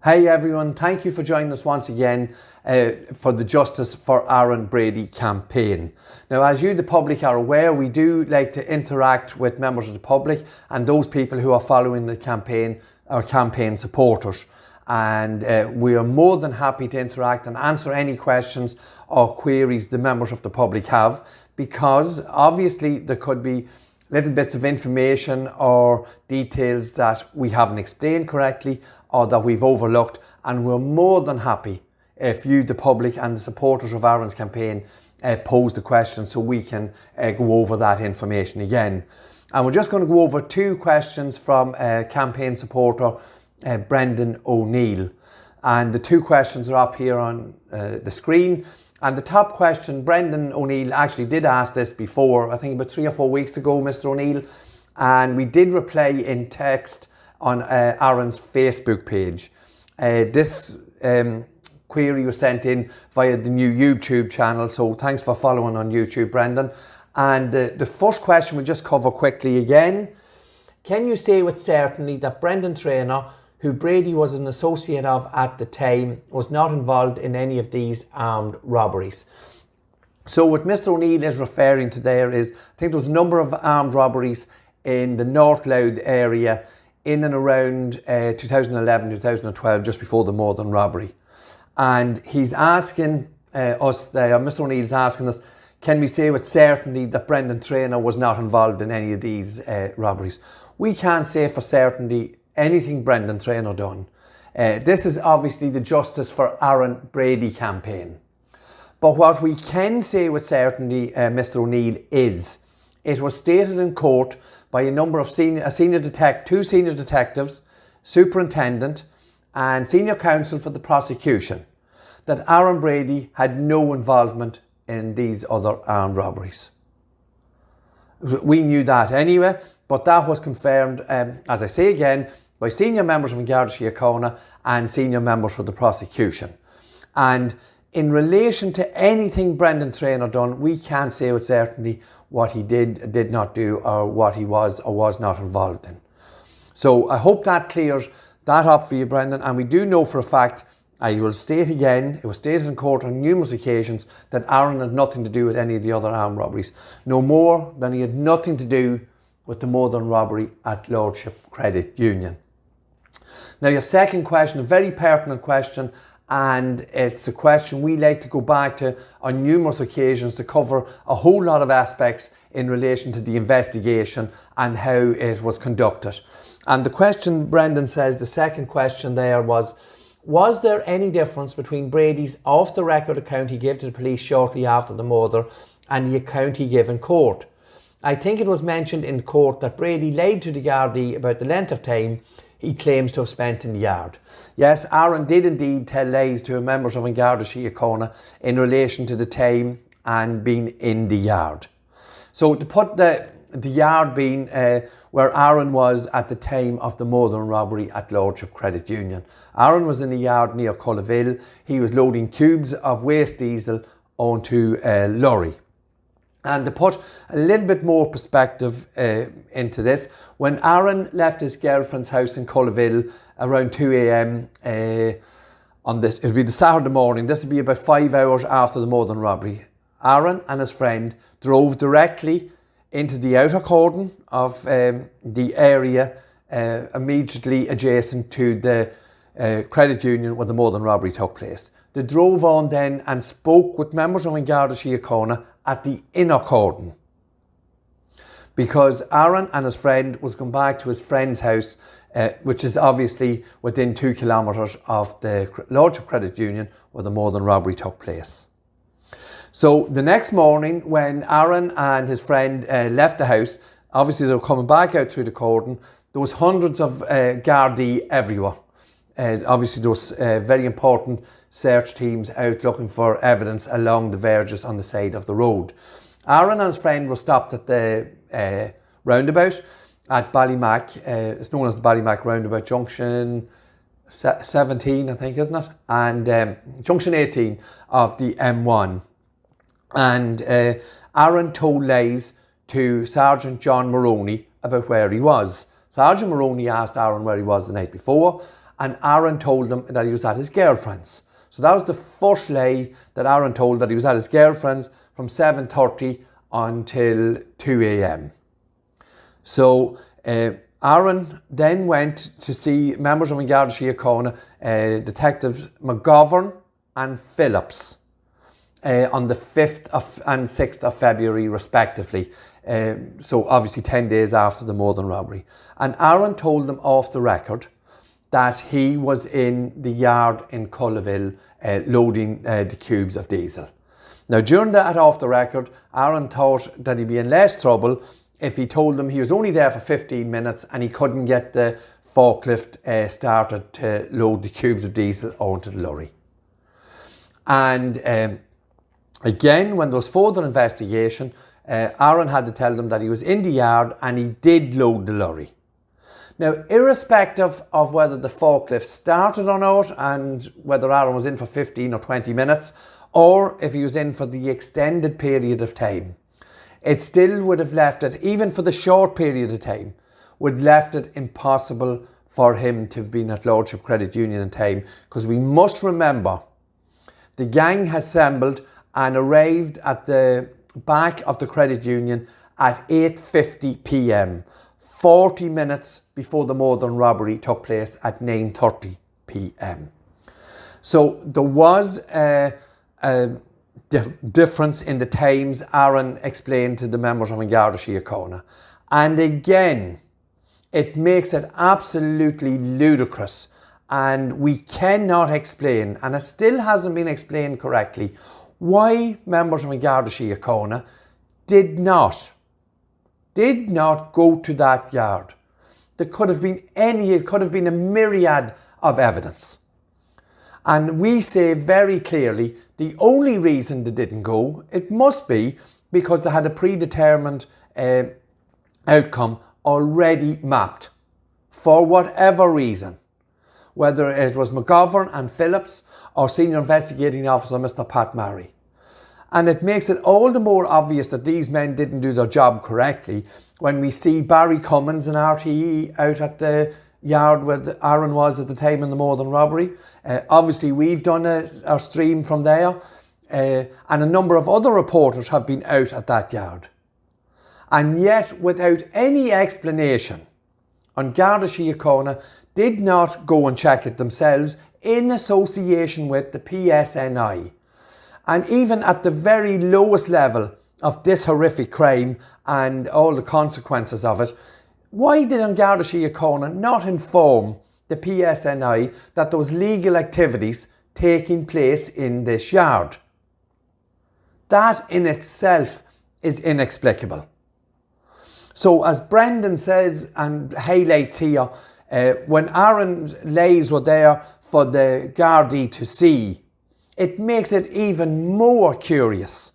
Hey everyone, thank you for joining us once again for the Justice for Aaron Brady campaign. Now, as you, the public, are aware, we do like to interact with members of the public and those people who are following the campaign, our campaign supporters. And we are more than happy to interact and answer any questions or queries the members of the public have, because obviously there could be little bits of information or details that we haven't explained correctly or that we've overlooked, and we're more than happy if you, the public and the supporters of Aaron's campaign, pose the question so we can go over that information again. And we're just going to go over two questions from campaign supporter Brendan O'Neill, and the two questions are up here on the screen. And the top question, Brendan O'Neill actually did ask this before, I think about 3 or 4 weeks ago, Mr. O'Neill, and we did reply in text on Aaron's Facebook page. This query was sent in via the new YouTube channel, so thanks for following on YouTube, Brendan. And the first question we'll just cover quickly again. Can you say with certainty that Brendan Traynor, who Brady was an associate of at the time, was not involved in any of these armed robberies? So what Mr. O'Neill is referring to there is, I think there was a number of armed robberies in the North Louth area in and around 2011, 2012, just before the Northern robbery. And he's asking Mr. O'Neill's asking us, can we say with certainty that Brendan Traynor was not involved in any of these robberies? We can't say for certainty anything Brendan Traynor done. This is obviously the Justice for Aaron Brady campaign. But what we can say with certainty, Mr. O'Neill, is it was stated in court by a number of two senior detectives, superintendent and senior counsel for the prosecution that Aaron Brady had no involvement in these other armed robberies. We knew that anyway, but that was confirmed, as I say again, by senior members of Garda NEVER and senior members for the prosecution. And in relation to anything Brendan Traynor done, we can't say with certainty what he did not do, or what he was or was not involved in. So I hope that clears that up for you, Brendan. And we do know for a fact, I will state again, it was stated in court on numerous occasions that Aaron had nothing to do with any of the other armed robberies. No more than he had nothing to do with the Northern robbery at Lordship Credit Union. Now, your second question, a very pertinent question, and it's a question we like to go back to on numerous occasions to cover a whole lot of aspects in relation to the investigation and how it was conducted. And the question, Brendan says, the second question there was there any difference between Brady's off-the-record account he gave to the police shortly after the murder and the account he gave in court? I think it was mentioned in court that Brady lied to the Gardaí about the length of time he claims to have spent in the yard. Yes, Aaron did indeed tell lies to members of Garda NEVER in relation to the time and being in the yard. So to put the yard being where Aaron was at the time of the Northern robbery at Lordship Credit Union. Aaron was in the yard near Cullaville. He was loading cubes of waste diesel onto a lorry. And to put a little bit more perspective into this, when Aaron left his girlfriend's house in Cullaville around 2 a.m. It'll be the Saturday morning, this will be about 5 hours after the Northern robbery, Aaron and his friend drove directly into the outer cordon of the area immediately adjacent to the credit union where the Northern robbery took place. They drove on then and spoke with members of Garda NEVER at the inner cordon, because Aaron and his friend was going back to his friend's house, which is obviously within 2 kilometres of the Lordship Credit Union where the Northern robbery took place. So the next morning when Aaron and his friend left the house, obviously they were coming back out through the cordon, there was hundreds of Gardaí everywhere. Obviously there was very important search teams out looking for evidence along the verges on the side of the road. Aaron and his friend were stopped at the roundabout at Ballymac. It's known as the Ballymac roundabout, junction 17, I think, isn't it? And junction 18 of the M1. And Aaron told lies to Sergeant John Moronry about where he was. Sergeant Moronry asked Aaron where he was the night before, and Aaron told them that he was at his girlfriend's. So that was the first lie, that Aaron told, that he was at his girlfriend's from 7:30 until 2 a.m. So Aaron then went to see members of an Garda Síochána, Detectives McGovern and Phillips, on the 5th and 6th of February respectively. So obviously 10 days after the Morton robbery. And Aaron told them off the record that he was in the yard in Cullaville loading the cubes of diesel. Now during that off the record, Aaron thought that he'd be in less trouble if he told them he was only there for 15 minutes and he couldn't get the forklift started to load the cubes of diesel onto the lorry. And again, when there was further investigation, Aaron had to tell them that he was in the yard and he did load the lorry. Now, irrespective of whether the forklift started or not and whether Aaron was in for 15 or 20 minutes or if he was in for the extended period of time, it still would have left it, even for the short period of time, would left it impossible for him to have been at Lordship Credit Union in time, because we must remember the gang had assembled and arrived at the back of the credit union at 8:50 p.m, 40 minutes before the Morton robbery took place at 9:30 p.m. So there was a difference in the times Aaron explained to the members of an Garda Síochána. And again, it makes it absolutely ludicrous, and we cannot explain, and it still hasn't been explained correctly, why members of an Garda Síochána did not go to that yard. There could have been it could have been a myriad of evidence. And we say very clearly, the only reason they didn't go, it must be because they had a predetermined outcome already mapped for whatever reason. Whether it was McGovern and Phillips or Senior Investigating Officer Mr. Pat Murray. And it makes it all the more obvious that these men didn't do their job correctly when we see Barry Cummins and RTE out at the yard where Aaron was at the time in the Morton robbery. Obviously we've done our stream from there, and a number of other reporters have been out at that yard. And yet, without any explanation, an Garda Síochána did not go and check it themselves in association with the PSNI. And even at the very lowest level of this horrific crime and all the consequences of it, why did an Garda Síochána not inform the PSNI that there was legal activities taking place in this yard? That in itself is inexplicable. So as Brendan says and highlights here, when Aaron's lies were there for the Gardaí to see, it makes it even more curious.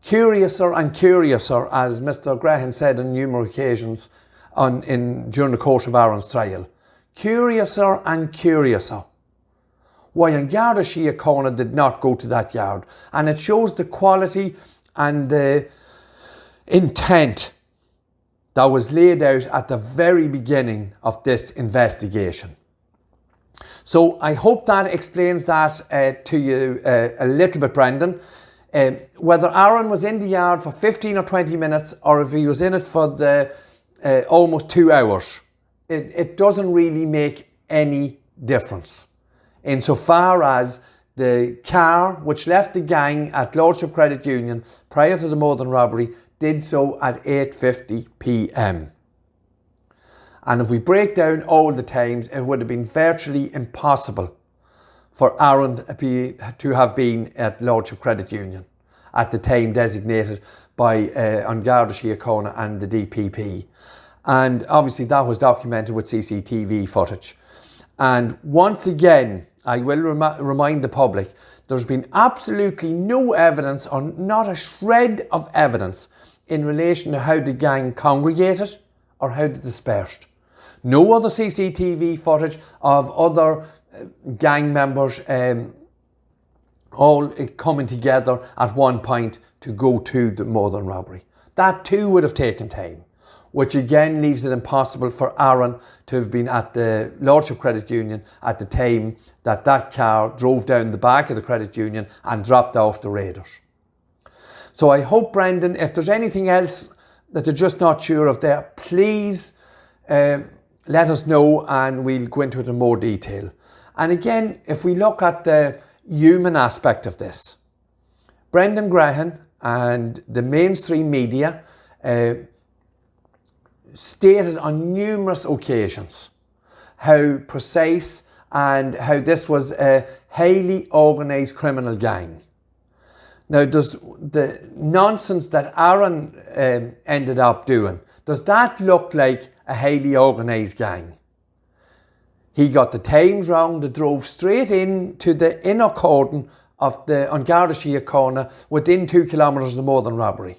Curiouser and curiouser, as Mr. Graham said on numerous occasions during the course of Aaron's trial. Curiouser and curiouser. Why an Garda Síochána did not go to that yard. And it shows the quality and the intent that was laid out at the very beginning of this investigation. So I hope that explains that to you a little bit, Brendan. Whether Aaron was in the yard for 15 or 20 minutes or if he was in it for the almost 2 hours, it doesn't really make any difference. Insofar as the car which left the gang at Lordship Credit Union prior to the Morton robbery did so at 8:50 p.m. And if we break down all the times, it would have been virtually impossible for Aaron to have been at Lordship Credit Union at the time designated by an Garda Síochána and the DPP. And obviously that was documented with CCTV footage. And once again, I will remind the public, there's been absolutely no evidence, or not a shred of evidence, in relation to how the gang congregated or how they dispersed. No other CCTV footage of other gang members all coming together at one point to go to the Morton robbery. That too would have taken time. which again leaves it impossible for Aaron to have been at the Lordship Credit Union at the time that that car drove down the back of the credit union and dropped off the raiders. So I hope, Brendan, if there's anything else that you're just not sure of there, please let us know and we'll go into it in more detail. And again, if we look at the human aspect of this, Brendan Graham and the mainstream media stated on numerous occasions how precise and how this was a highly organised criminal gang. Now, does the nonsense that Aaron ended up doing, does that look like a highly organised gang? He got the times wrong, they drove straight into the inner cordon of the Garda corner within 2 kilometres of more than robbery.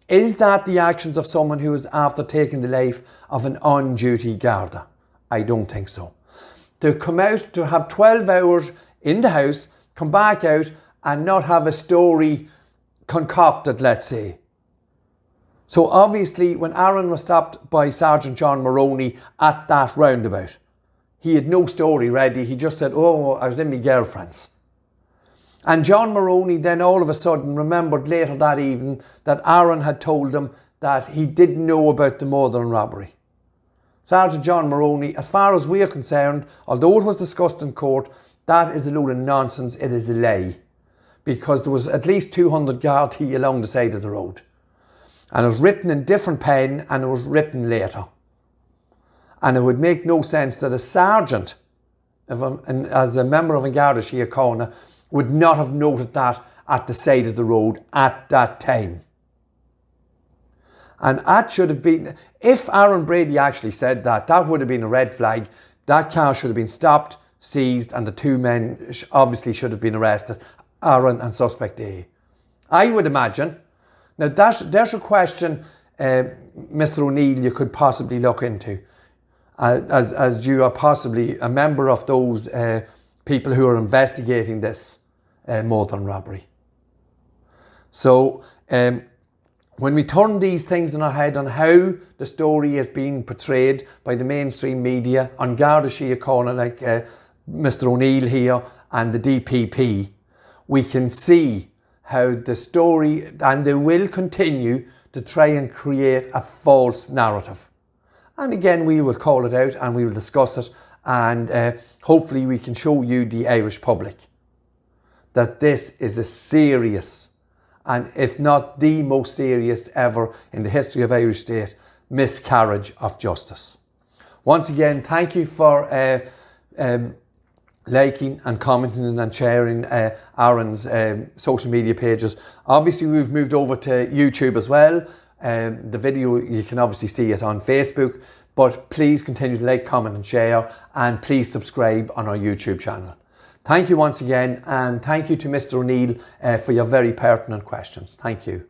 Is that the actions of someone who is after taking the life of an on-duty Garda? I don't think so. To come out, to have 12 hours in the house, come back out and not have a story concocted, let's say. So obviously when Aaron was stopped by Sergeant John Moronry at that roundabout, he had no story ready. He just said, oh, I was in my girlfriend's. And John Moronry then all of a sudden remembered later that evening that Aaron had told him that he didn't know about the murder robbery. Sergeant John Moronry, as far as we are concerned, although it was discussed in court, that is a load of nonsense. It is a lie. Because there was at least 200 Gardaí along the side of the road. And it was written in different pen and it was written later. And it would make no sense that a sergeant, as a member of a Garda Síochána, would not have noted that at the side of the road at that time. And that should have been, if Aaron Brady actually said that, that would have been a red flag. That car should have been stopped, seized, and the two men obviously should have been arrested, Aaron and suspect A. I would imagine. Now there's a question, Mr. O'Neill, you could possibly look into, as you are possibly a member of those people who are investigating this murder and robbery. So when we turn these things in our head on how the story is being portrayed by the mainstream media on Garda Síochána, like Mr. O'Neill here and the DPP, we can see how the story, and they will continue to try and create a false narrative. And again, we will call it out and we will discuss it, and hopefully we can show you, the Irish public, that this is a serious, and if not the most serious ever in the history of Irish state, miscarriage of justice. Once again, thank you for liking and commenting and sharing Aaron's social media pages. Obviously, we've moved over to YouTube as well. The video, you can obviously see it on Facebook, but please continue to like, comment and share, and please subscribe on our YouTube channel. Thank you once again, and thank you to Mr. O'Neill for your very pertinent questions. Thank you.